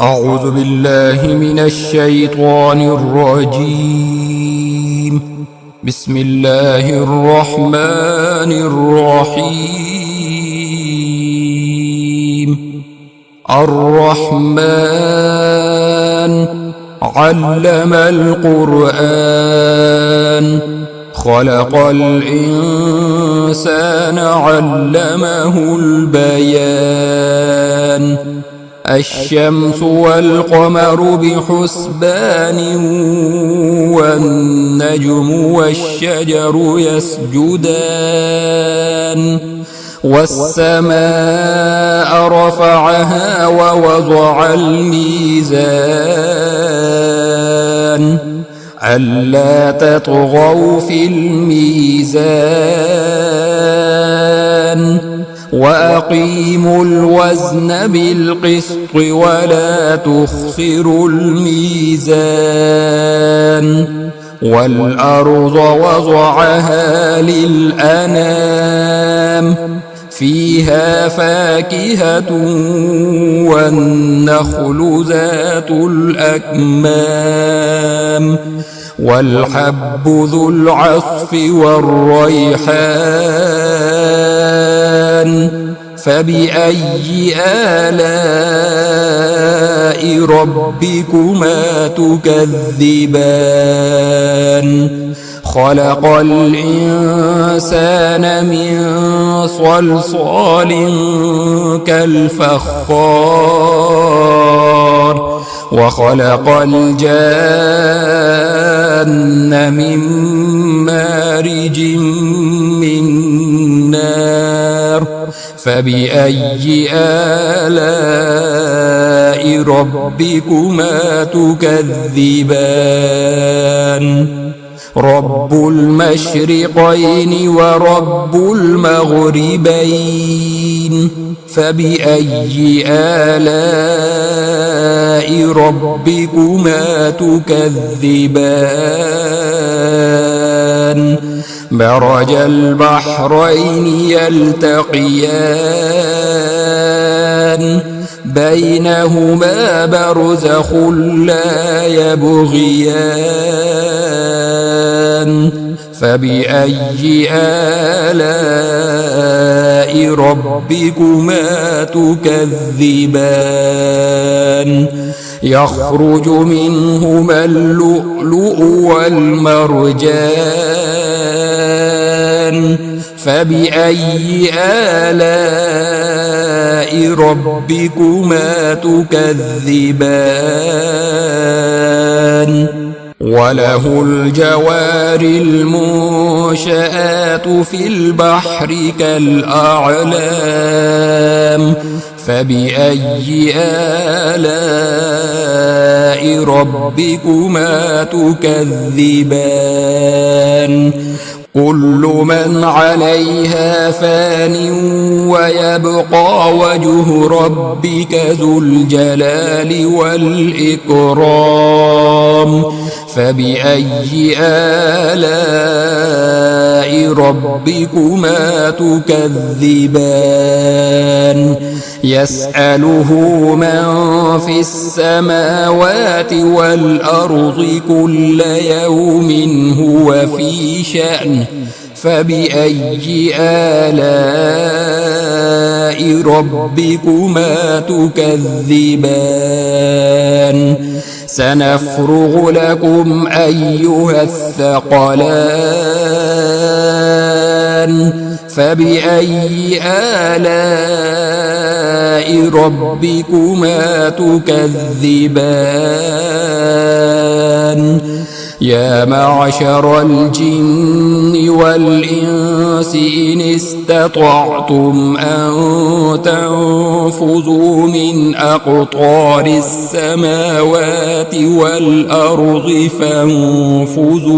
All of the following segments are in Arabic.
أعوذ بالله من الشيطان الرجيم. بسم الله الرحمن الرحيم. الرحمن علم القرآن خلق الإنسان علمه البيان. الشمس والقمر بحسبان والنجم والشجر يسجدان والسماء رفعها ووضع الميزان ألا تطغوا في الميزان وأقيموا الوزن بالقسط ولا تخسروا الميزان. والأرض وضعها للأنام فيها فاكهة والنخل ذات الأكمام والحب ذو العصف والريحان. فبأي آلاء ربكما تكذبان؟ خلق الإنسان من صلصال كالفخار وخلق الجان من مارج من نار. فبأي آلاء ربكما تكذبان؟ رب المشرقين ورب المغربين. فبأي آلاء ربكما تكذبان؟ مرج البحرين يلتقيان بينهما برزخ لا يبغيان. فبأي آلاء ربكما تكذبان؟ يخرج منهما اللؤلؤ والمرجان. فبأي آلاء ربكما تكذبان؟ وله الجوار المنشآت في البحر كالأعلام. فبأي آلاء ربكما تكذبان؟ كل من عليها فان ويبقى وجه ربك ذو الجلال والإكرام. فبأي آلاء ربكما تكذبان؟ يسأله من في السماوات والأرض كل يوم هو في شأن. فبأي آلاء ربكما تكذبان؟ سنفرغ لكم أيها الثقلان. فبأي آلاء ربكما تكذبان؟ يا معشر الجن والإنس إن استطعتم أن تنفذوا من أقطار السماوات والأرض فانفذوا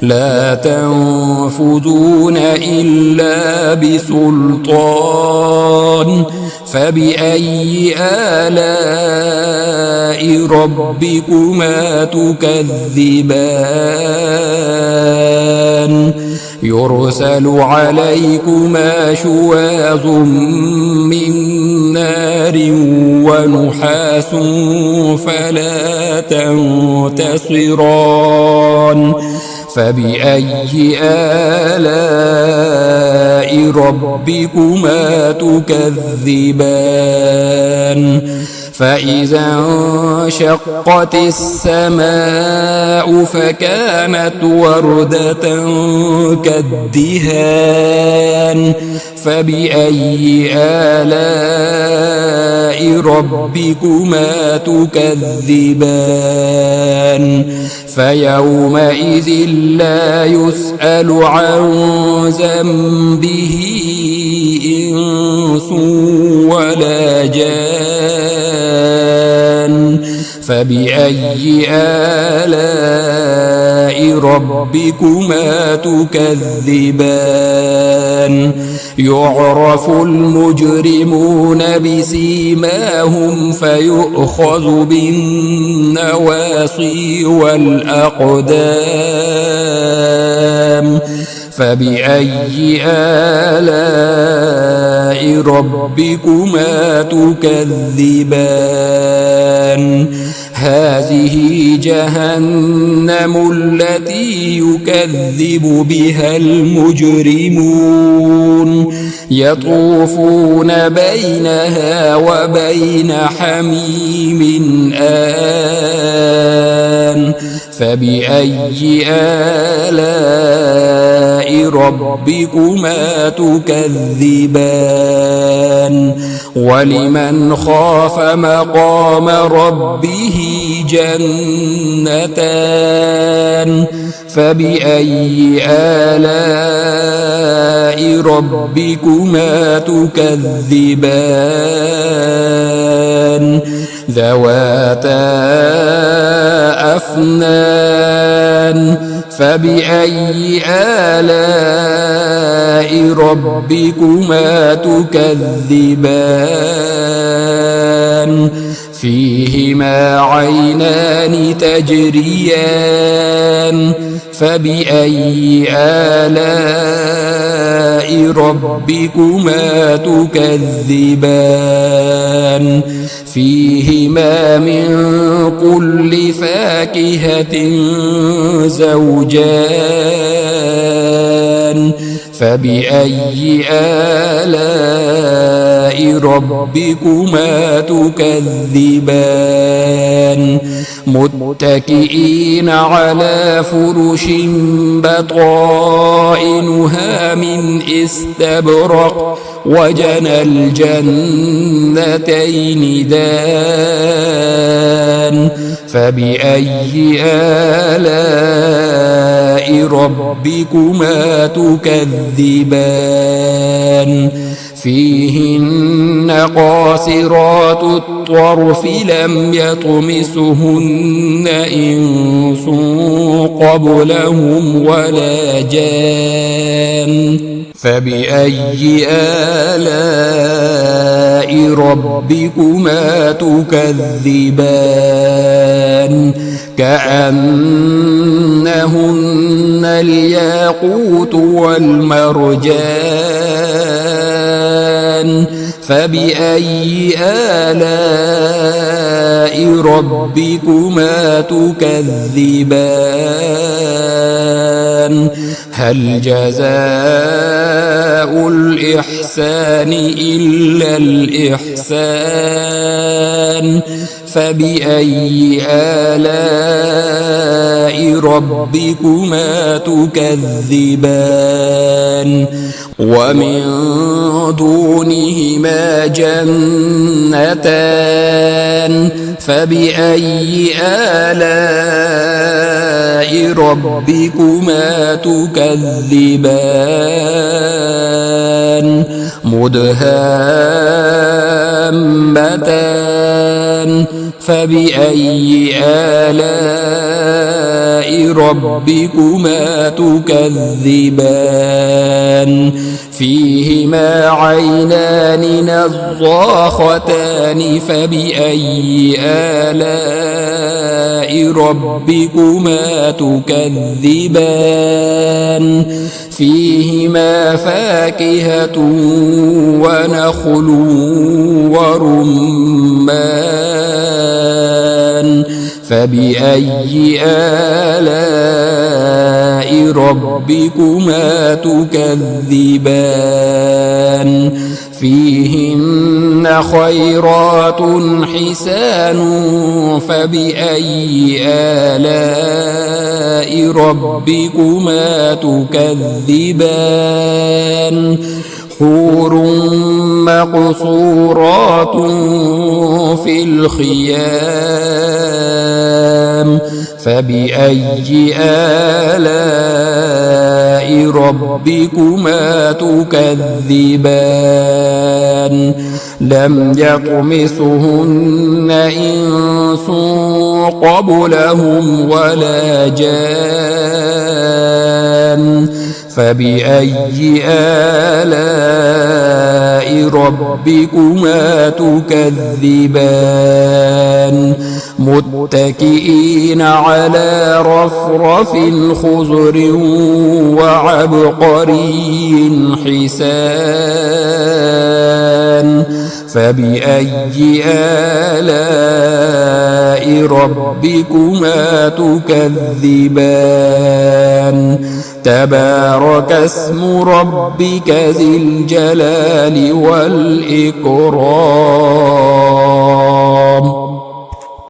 لا تنفذون إلا بسلطان. فبأي آلاء ربكما تكذبان؟ يرسل عليكما شواظ من نار ونحاس فلا تنتصران فبأي آلاء ربكما تكذبان فإذا انشقت السماء فكانت وردة كالدهان فبأي آلاء ربكما تكذبان فيومئذ لا يسأل عن ذنبه إنس ولا جان فبأي آلاء ربكما تكذبان يعرف المجرمون بسيماهم فيؤخذ بالنواصي والأقدام فبأي آلاء ربكما تكذبان هذه جهنم التي يكذب بها المجرمون يطوفون بينها وبين حميم آن فبأي آلاء ربكما تكذبان ولمن خاف مقام ربه جنتان فبأي آلاء ربكما تكذبان ذواتا أفنان فبأي آلاء ربكما تكذبان فيهما عينان تجريان فبأي آلاء ربكما تكذبان فيهما من كل فاكهة زوجان فبأي آلاء ربكما تكذبان متكئين على فرش بطائنها من استبرق وجنى الجنتين دان فبأي آلاء ربكما تكذبان فيهن قاصرات الطرف لم يطمسهن إنس قبلهم ولا جان فبأي آلاء ربكما تكذبان كأنهن الياقوت والمرجان فبأي آلاء ربكما تكذبان هل جزاء الإحسان إلا الإحسان فبأي آلاء ربكما تكذبان ومن دونهما جنتان فبأي آلاء ربكما تكذبان مدهامتان فبأي آلاء ربكما تكذبان فيهما عينان نضاختان فبأي آلاء آلاء ربكما تكذبان فيهما فاكهة ونخل ورمان فبأي آلاء ربكما تكذبان فيهن خيرات حسان فبأي آلاء ربكما تكذبان حور مقصورات في الخيام فبأي آلاء ربكما تكذبان لم يطمثهن إنس قبلهم ولا جان فبأي آلاء ربكما تكذبان متكئين على رفرف خضر وعبقري حسان فبأي آلاء ربكما تكذبان تبارك اسم ربك ذي الجلال والإكرام